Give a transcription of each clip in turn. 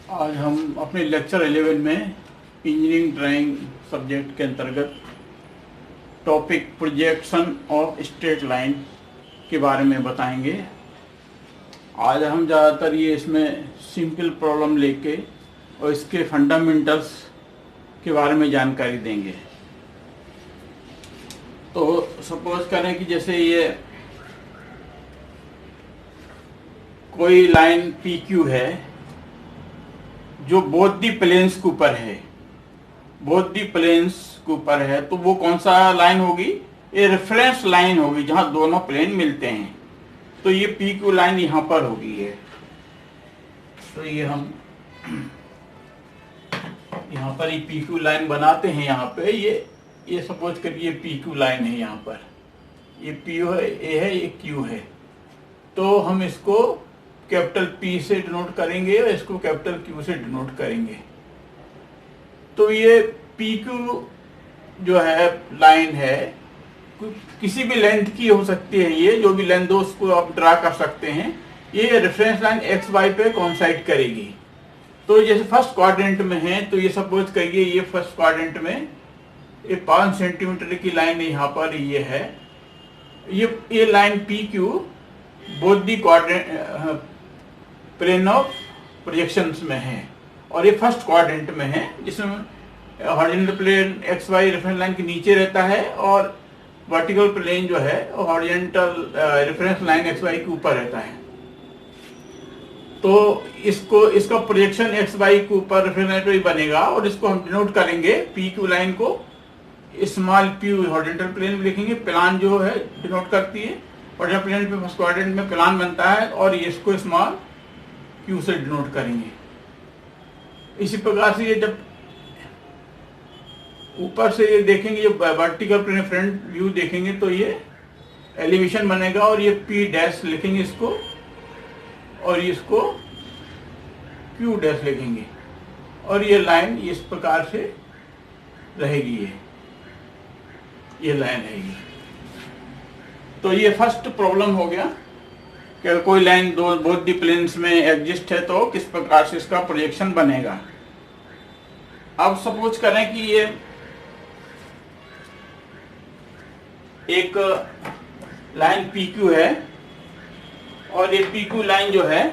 आज हम अपने लेक्चर 11 में इंजीनियरिंग ड्राइंग सब्जेक्ट के अंतर्गत topic projection of straight line के बारे में बताएंगे। आज हम ज़्यादातर ये इसमें सिंपल प्रॉब्लम लेके और इसके फंडामेंटल्स के बारे में जानकारी देंगे। तो सपोज करें कि जैसे ये कोई लाइन पी क्यू है जो बोथ दी प्लेन्स के ऊपर है, तो वो कौन सा लाइन होगी? ये रेफरेंस लाइन होगी जहां दोनों प्लेन मिलते हैं। तो ये पी क्यू लाइन यहां पर होगी है। तो ये हम यहाँ पर ये पी क्यू लाइन बनाते हैं। यहाँ पे ये सपोज करिए पी क्यू लाइन है। यहाँ पर ये पी है, ए है, ये क्यू है। तो हम इसको कैपिटल पी से डिनोट करेंगे और इसको कैपिटल क्यू से डिनोट करेंगे। तो ये पी क्यू जो है लाइन है, किसी भी लेंथ की हो सकती है। ये जो भी लेंथ हो उसको आप ड्रा कर सकते हैं। ये रेफरेंस लाइन एक्स वाई पे कोइंसाइड करेगी। तो जैसे फर्स्ट क्वाड्रेंट में है, तो ये सपोज करिए ये फर्स्ट क्वाड्रेंट में ये 5 सेंटीमीटर की लाइन यहाँ पर ये है। ये line P Q both the quadrant plane of projections में है और ये फर्स्ट क्वाड्रेंट में है, जिसमें horizontal plane X Y reference line के नीचे रहता है और वर्टिकल प्लेन जो है horizontal reference line X Y के ऊपर रहता है। तो इसका प्रोजेक्शन एक्स वाई के ऊपर रेफरेंस लाइन पे बनेगा और इसको हम डिनोट करेंगे पी क्यू लाइन को स्मॉल पी हॉरिजॉन्टल प्लेन में लिखेंगे। प्लान जो है डिनोट करती है, हॉरिजॉन्टल प्लेन पे फर्स्ट क्वाड्रेंट में प्लान बनता है और इसको स्मॉल क्यू से डिनोट करेंगे। इसी प्रकार से ये जब ऊपर से ये देखेंगे, ये वर्टिकल प्लेन फ्रंट व्यू देखेंगे, तो ये एलिवेशन बनेगा और ये पी डैश लिखेंगे इसको और इसको क्यू डैश लिखेंगे और ये लाइन इस प्रकार से रहेगी। ये लाइन रहेगी। तो ये फर्स्ट प्रॉब्लम हो गया कि कोई लाइन दो बोथ दी प्लेन्स में एग्जिस्ट है तो किस प्रकार से इसका प्रोजेक्शन बनेगा। अब सपोज करें कि ये एक लाइन पी क्यू है और ये पी क्यू लाइन जो है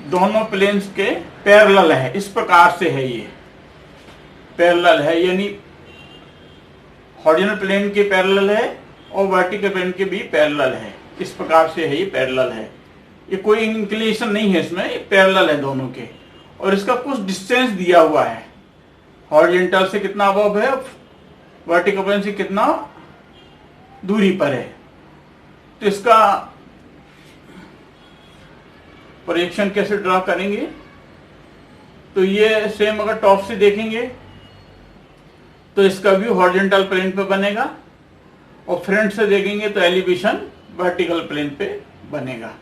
दोनों प्लेन्स के पैरेलल है। इस प्रकार से है, ये पैरेलल है, यानी हॉरिजॉन्टल प्लेन के पैरेलल है और वर्टिकल प्लेन के भी पैरेलल है। इस प्रकार से है, ये पैरेलल है। ये कोई इंक्लिनेशन नहीं है इसमें, ये पैरेलल है दोनों के। और इसका कुछ डिस्टेंस दिया हुआ है, हॉरिजॉन्टल से कितना अबव है, वर्टिकल प्लेन से कितना दूरी पर है। तो इसका प्रोजेक्शन कैसे ड्रा करेंगे? तो ये सेम अगर टॉप से देखेंगे तो इसका व्यू हॉरिजॉन्टल प्लेन पे बनेगा और फ्रंट से देखेंगे तो एलिवेशन वर्टिकल प्लेन पे बनेगा।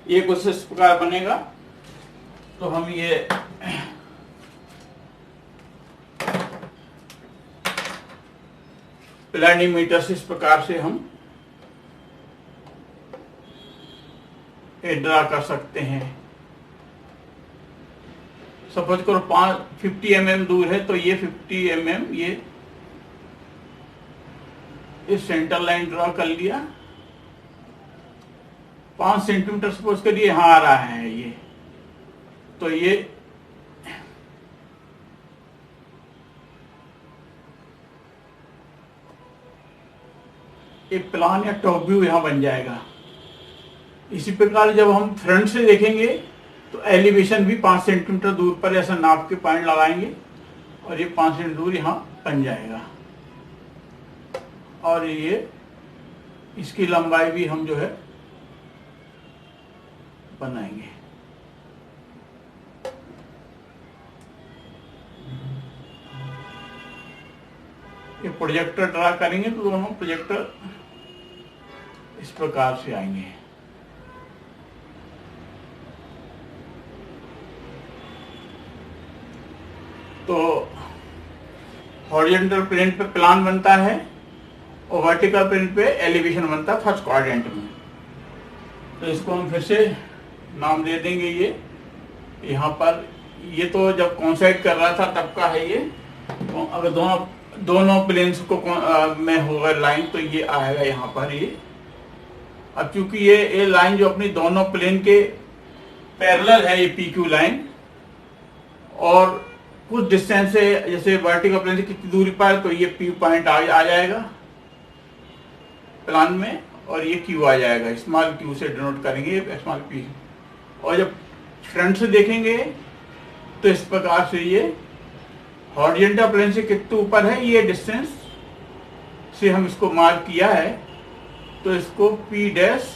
ये कुछ इस प्रकार बनेगा। तो हम ये प्लानिमीटर से इस प्रकार से हम ड्रा कर सकते हैं। सपोज करो 50 mm दूर है, तो ये 50 mm ये इस सेंटर लाइन ड्रा कर लिया। 5 सेंटीमीटर सपोज करिए यहाँ आ रहा है ये। तो ये एक प्लान या टॉप व्यू यहाँ बन जाएगा। इसी प्रकार जब हम फ्रंट से देखेंगे तो एलिवेशन भी 5 सेंटीमीटर दूर पर ऐसा नाप के पॉइंट लगाएंगे और ये 5 सेंटीमीटर दूर यहाँ बन जाएगा। और ये इसकी लंबाई भी हम जो है बनाएंगे। ये प्रोजेक्टर ड्रा करेंगे तो दोनों प्रोजेक्टर इस प्रकार से आएंगे। तो हॉरिजॉन्टल प्लेन पे प्लान बनता है और वर्टिकल प्लेन पे एलिवेशन बनता है फर्स्ट क्वाड्रेंट में। तो इसको हम फिर से नाम दे देंगे ये यहाँ पर। ये तो जब कॉन्साइड कर रहा था तब का है ये। तो अगर दोनों प्लेन्स को में होगा लाइन तो ये आएगा यहाँ पर ये। अब चूंकि ये लाइन जो अपनी दोनों प्लेन के पैरेलल है, ये पी क्यू लाइन, और कुछ डिस्टेंस से जैसे वर्टिकल प्लेन से कितनी दूरी पर, तो ये पी पॉइंट आ जाएगा प्लान में, और ये क्यू आ जाएगा, स्मॉल क्यू से डिनोट करेंगे स्मॉल पी। और जब फ्रंट से देखेंगे तो इस प्रकार से ये हॉरिजॉन्टल प्लेन से कितने ऊपर है ये डिस्टेंस से हम इसको मार्क किया है, तो इसको पी डैश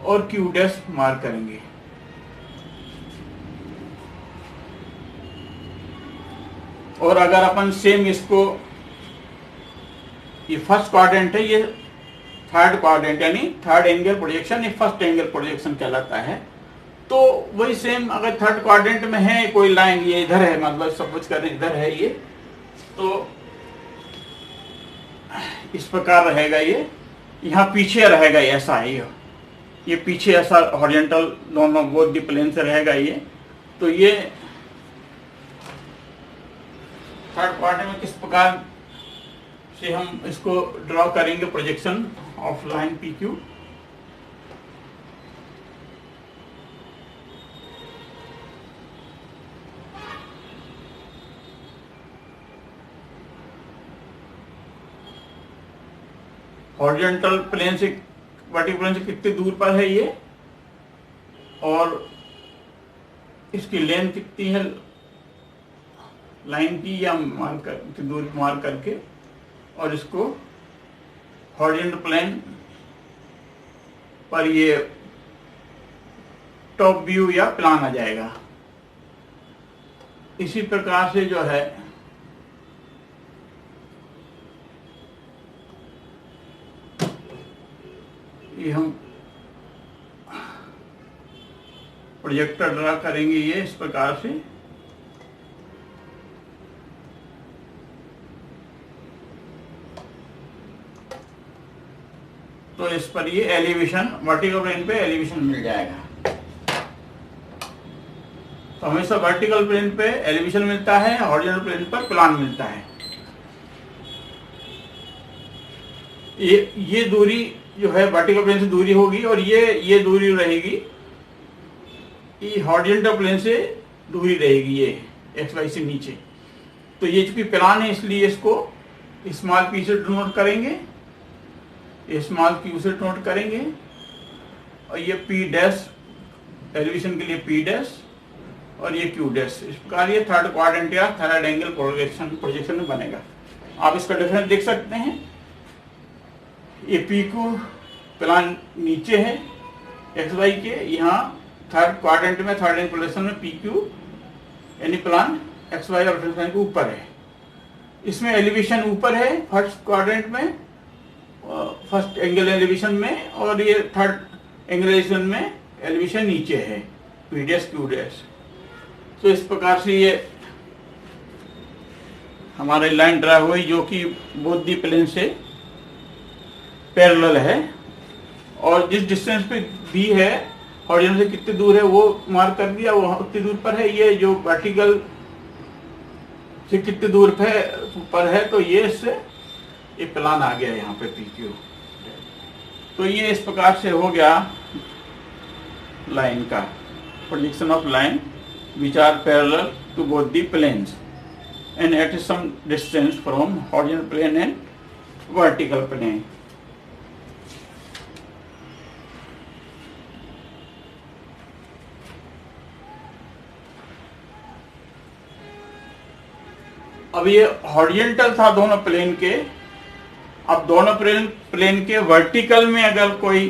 और क्यू डैश मार्क करेंगे। और अगर अपन सेम इसको, ये फर्स्ट क्वाड्रेंट है, ये थर्ड क्वाड्रेंट यानी थर्ड एंगल प्रोजेक्शन, ये फर्स्ट एंगल प्रोजेक्शन कहलाता है। तो वही सेम अगर थर्ड क्वाड्रेंट में है कोई लाइन, ये इधर है, मतलब सपोज करें इधर है ये, तो इस प्रकार रहेगा ये, यहाँ पीछे रहेगा ऐसा है ये पीछे ऐसा हॉरिजॉन्टल दोनों बोथ दी प्लेन से रहेगा ये। तो ये थर्ड क्वाड्रेंट में किस प्रकार से हम इसको ड्रॉ करेंगे projection of line P Q. Horizontal plane से वर्टिकल प्लेन से कितनी दूर पर है ये, और इसकी लेंथ कितनी है लाइन की, या दूरी मार्क करके, और इसको हॉरिजॉन्टल प्लेन पर ये टॉप व्यू या प्लान आ जाएगा। इसी प्रकार से जो है ये हम प्रोजेक्टर ड्रा करेंगे ये इस प्रकार से। तो इस पर ये एलिवेशन वर्टिकल प्लेन पे एलिवेशन मिल जाएगा। तो हमेशा वर्टिकल प्लेन पे एलिवेशन मिलता है, हॉरिजॉन्टल प्लेन पर प्लान मिलता है। ये दूरी जो है वर्टिकल प्लेन से दूरी होगी, और ये दूरी रहेगी, ये हॉरिजॉन्टल प्लेन से दूरी रहेगी ये एक्स वाई से नीचे। तो ये चूंकि प्लान है इसलिए इसको स्मॉल पी से डिनोट करेंगे, स्मॉल क्यू से डिनोट करेंगे, और ये पी डैश एलिवेशन के लिए पी डैश, और ये क्यू डैश। इस प्रकार ये थर्ड क्वाड्रेंट या थर्ड एंगल प्रोजेक्शन में बनेगा। आप इसका डिफरेंस देख सकते हैं। ये पी क्यू प्लान नीचे है एक्स वाई के, यहाँ थर्ड क्वाड्रेंट में थर्ड एंगल प्रोजेक्शन में पी क्यू यानी प्लान एक्स वाई और के ऊपर है। इसमें एलिवेशन ऊपर है फर्स्ट क्वाड्रेंट में, फर्स्ट एंगल एलिवेशन में, और ये थर्ड एंगल एलिवेशन में एलिवेशन नीचे है पी डैश क्यू डैश। तो इस प्रकार से ये हमारी लाइन ड्रा हुई जो कि बोथ दी प्लेन से पैरेलल है, और जिस डिस्टेंस पे दी है हॉरिजॉन्टल से कितनी दूर है वो मार्क कर दिया, वो उतनी दूर पर है। ये जो वर्टिकल से कितनी दूर पर है, तो ये इससे ये प्लान आ गया यहाँ पे पी क्यू। तो ये इस प्रकार से हो गया लाइन का projection of line which are parallel to both the planes and at some distance from horizontal plane and vertical plane. अब ये हॉरिजॉन्टल था दोनों प्लेन के। अब दोनों प्लेन के वर्टिकल में अगर कोई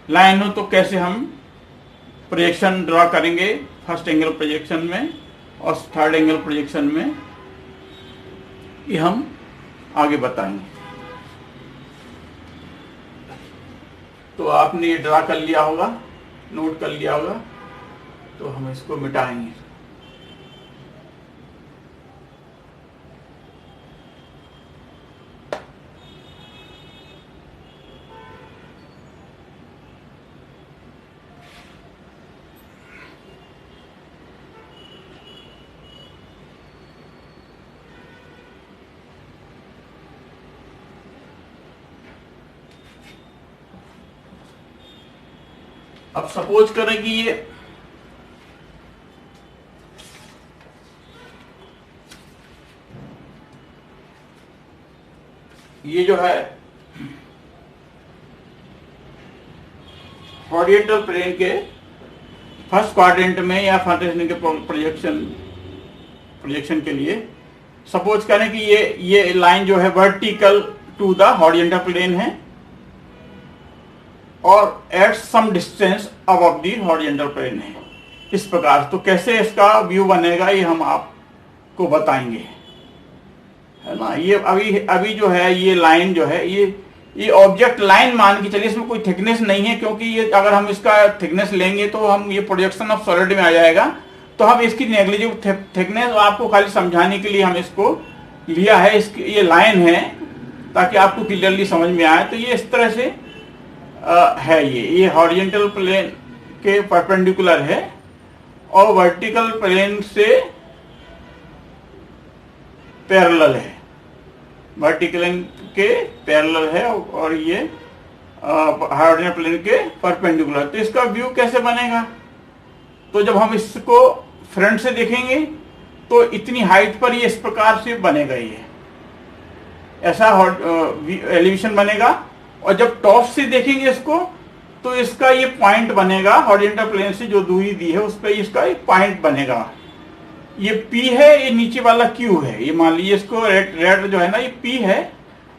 लाइन हो तो कैसे हम प्रोजेक्शन ड्रॉ करेंगे फर्स्ट एंगल प्रोजेक्शन में और थर्ड एंगल प्रोजेक्शन में, ये हम आगे बताएंगे। तो आपने ये ड्रा कर लिया होगा, नोट कर लिया होगा, तो हम इसको मिटाएंगे। अब सपोज करें कि ये जो है हॉरिजॉन्टल प्लेन के फर्स्ट क्वाड्रेंट में या फर्स्ट के प्रोजेक्शन के लिए सपोज करें कि ये लाइन जो है vertical to the horizontal plane है और at some distance above the horizontal plane है। इस प्रकार तो कैसे इसका व्यू बनेगा ये हम आपको बताएंगे, है ना। ये अभी जो है ये लाइन जो है ये ऑब्जेक्ट लाइन मान के चलिए, इसमें कोई थिकनेस नहीं है, क्योंकि ये अगर हम इसका थिकनेस लेंगे तो हम ये प्रोजेक्शन ऑफ सॉलिड में आ जाएगा। तो हम इसकी नेग्लिजिबल थिकनेस आपको खाली समझाने के लिए हम इसको लिया है। ये लाइन है ताकि आपको क्लियरली समझ में आए। तो ये इस तरह से है, ये हॉरिजॉन्टल प्लेन के परपेंडिकुलर है और वर्टिकल प्लेन से पैरेलल है, वर्टिकल के पैरेलल है और ये हॉरिजॉन्टल प्लेन के परपेंडिकुलर। तो इसका व्यू कैसे बनेगा? तो जब हम इसको फ्रंट से देखेंगे तो इतनी हाइट पर ये इस प्रकार से बनेगा, ये ऐसा एलिवेशन बनेगा। और जब टॉप से देखेंगे इसको तो इसका ये पॉइंट बनेगा, हॉरिजॉन्टल प्लेन से जो दूरी दी है उस पर इसका एक पॉइंट बनेगा। ये P है, ये नीचे वाला Q है। ये मान लीजिए इसको रेड जो है ना ये P है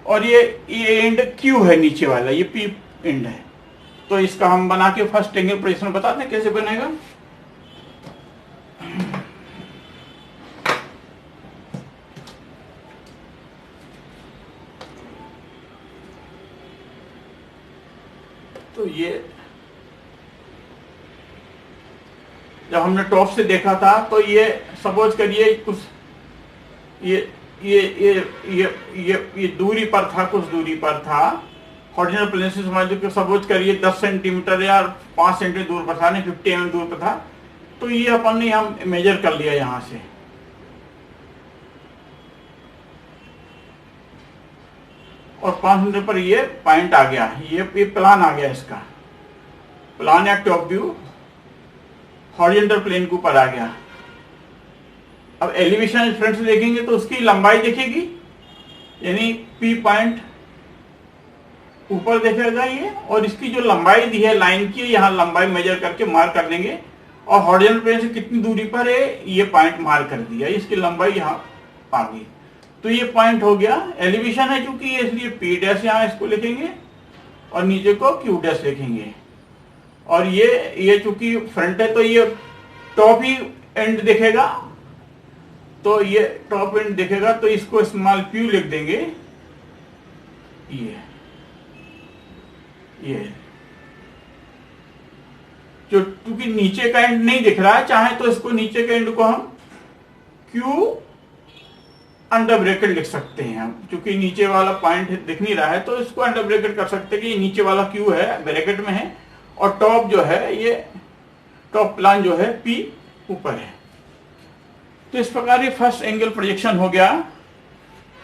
और ये एंड Q है, नीचे वाला ये P एंड है। तो इसका हम बना के फर्स्ट एंगल प्रोजेक्शन बताते हैं कैसे बनेगा। तो ये जब हमने टॉप से देखा था तो ये सपोज करिए कुछ ये दूरी पर था, कुछ दूरी पर था हॉरिजॉन्टल प्लेन से। समझ लो सपोज करिए 10 सेंटीमीटर या 5 सेंटीमीटर दूर पर था, नहीं 50 mm दूर पर था। तो ये अपन ने हम मेजर कर लिया यहां से, और 5 मीटर पर ये पॉइंट आ गया, ये प्लान आ गया, इसका प्लान या टॉप व्यू हॉरिजॉन्टल प्लेन के ऊपर आ गया। अब एलिवेशन फ्रंट से देखेंगे तो उसकी लंबाई दिखेगी, यानी P पॉइंट ऊपर देखेगा ये, और इसकी जो लंबाई दी है लाइन की, यहाँ लंबाई मेजर करके मार्क कर देंगे और हॉरिजॉन्टल प्लेन से कितनी दूरी पर है ये पॉइंट मार्क कर दिया, इसकी लंबाई यहाँ आ गई। तो ये पॉइंट हो गया। एलिवेशन है चूंकि ये, इसलिए P डैश यहाँ इसको लिखेंगे और नीचे को Q डैश लिखेंगे। और ये चूंकि फ्रंट है तो ये टॉप ही एंड दिखेगा, तो ये टॉप एंड दिखेगा, तो इसको स्मॉल Q लिख देंगे। ये जो क्योंकि नीचे का एंड नहीं दिख रहा है, चाहे तो इसको नीचे के एंड को हम Q अंडर ब्रैकेट लिख सकते हैं। क्योंकि नीचे वाला पॉइंट दिख नहीं रहा है तो इसको अंडर ब्रैकेट कर सकते हैं कि नीचे वाला Q है, ब्रैकेट में है, और टॉप जो है ये टॉप प्लान जो है P ऊपर है। तो इस प्रकार ये फर्स्ट एंगल प्रोजेक्शन हो गया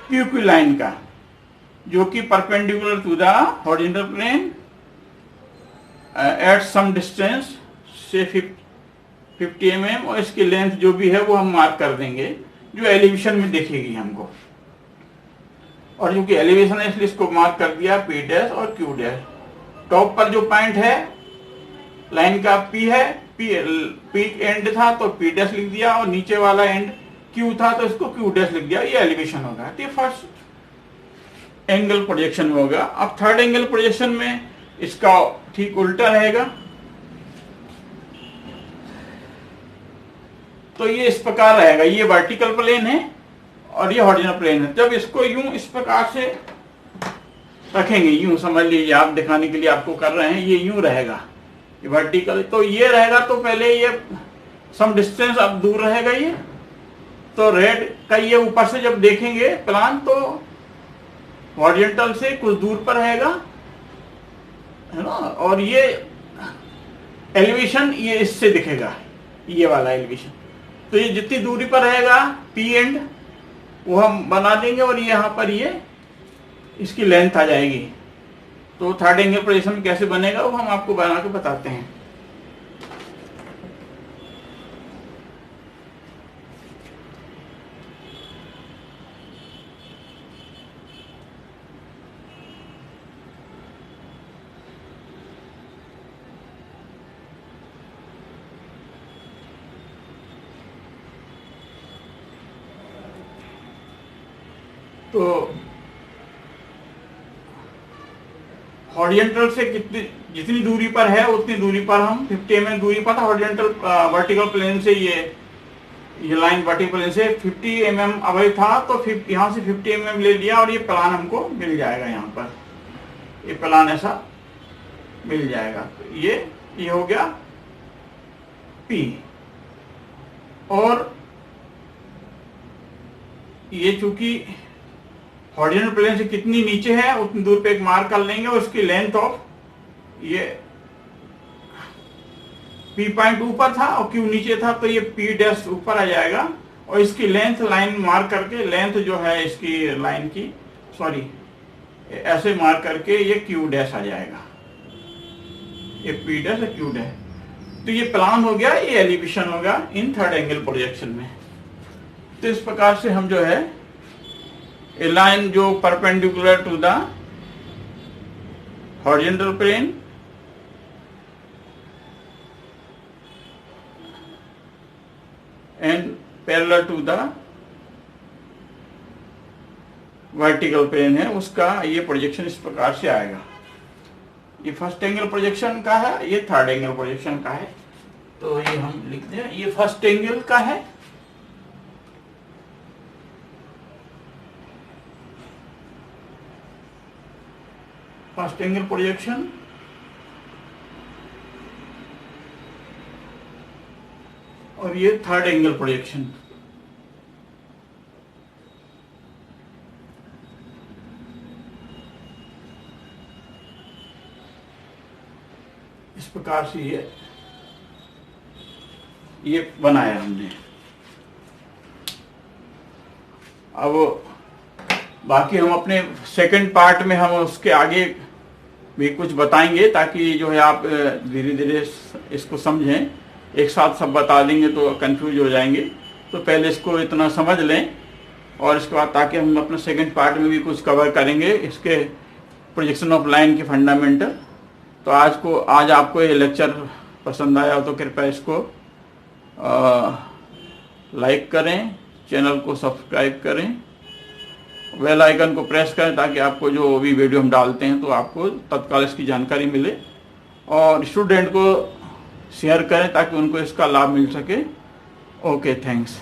PQ लाइन का, जो कि perpendicular to the horizontal plane at some distance से 50 mm, और इसकी लेंथ जो भी है वो हम मार्क कर देंगे जो एलिवेशन में दिखेगी हमको। और जो कि एलिवेशन है इसलिए इसको मार्क कर दिया P डैश और Q डैश। टॉप पर जो पॉइंट है लाइन का P है, P एंड था तो P डैश लिख दिया, और नीचे वाला एंड Q था तो इसको Q डैश लिख दिया। ये एलिवेशन होगा। तो ये फर्स्ट एंगल प्रोजेक्शन में होगा। अब थर्ड एंगल प्रोजेक्शन में इसका ठीक उल्टा रहेगा। तो ये इस प्रकार रहेगा, ये वर्टिकल प्लेन है और ये हॉरिजॉन्टल प्लेन है। जब इसको यूं इस प्रकार से रखेंगे, यूं समझ लीजिए, आप दिखाने के लिए आपको कर रहे हैं, ये यूं रहेगा, ये वर्टिकल। तो ये रहेगा तो पहले ये सम डिस्टेंस अब दूर रहेगा ये, तो रेड का ये ऊपर से जब देखेंगे प्लान तो हॉरिजॉन्टल से कुछ दूर पर रहेगा, है ना। और ये एलिवेशन ये इससे दिखेगा, ये वाला एलिवेशन। तो ये जितनी दूरी पर रहेगा P एंड वो हम बना देंगे, और यहाँ पर ये इसकी लेंथ आ जाएगी। तो थर्ड एंगल प्रोजेक्शन कैसे बनेगा वो हम आपको बना के बताते हैं। तो हॉरिजॉन्टल से जितनी दूरी पर है उतनी दूरी पर हम 50 mm दूरी पर था हॉरिजॉन्टल वर्टिकल प्लेन से, ये लाइन वर्टिकल प्लेन से 50 mm अवे था, तो यहाँ से 50 mm ले लिया और ये प्लान हमको मिल जाएगा। यहाँ पर ये प्लान ऐसा मिल जाएगा। तो ये हो गया P। और ये चूंकि हॉरिजॉन्टल प्लेन से कितनी नीचे है उतनी दूर पे एक मार्क कर लेंगे, और उसकी लेंथ ऑफ ये P पॉइंट ऊपर था और Q नीचे था, तो ये P डैश ऊपर आ जाएगा। और इसकी लेंथ लाइन मार्क करके, लेंथ जो है इसकी लाइन की, सॉरी ऐसे मार्क करके ये Q डैश आ जाएगा, ये P डैश और Q डैश। तो ये प्लान हो गया, ये एलिवेशन होगा इन थर्ड एंगल प्रोजेक्शन में। तो इस प्रकार से हम जो है ए लाइन जो perpendicular to the horizontal plane and parallel to the vertical plane है, उसका ये प्रोजेक्शन इस प्रकार से आएगा। ये फर्स्ट एंगल प्रोजेक्शन का है, ये थर्ड एंगल प्रोजेक्शन का है। तो ये हम लिखते हैं, ये फर्स्ट एंगल का है, फर्स्ट एंगल प्रोजेक्शन, और ये थर्ड एंगल प्रोजेक्शन। इस प्रकार से ये बनाया हमने। अब बाकी हम अपने सेकंड पार्ट में हम उसके आगे भी कुछ बताएंगे, ताकि जो है आप धीरे धीरे इसको समझें। एक साथ सब बता देंगे तो कंफ्यूज हो जाएंगे। तो पहले इसको इतना समझ लें, और इसके बाद ताकि हम अपने सेकंड पार्ट में भी कुछ कवर करेंगे इसके प्रोजेक्शन ऑफ लाइन के फंडामेंटल। तो आज आपको ये लेक्चर पसंद आया हो तो कृपया इसको लाइक करें, चैनल को सब्सक्राइब करें, बेल आइकन को प्रेस करें, ताकि आपको जो भी वीडियो हम डालते हैं तो आपको तत्काल इसकी जानकारी मिले। और स्टूडेंट को शेयर करें ताकि उनको इसका लाभ मिल सके। Okay, thanks.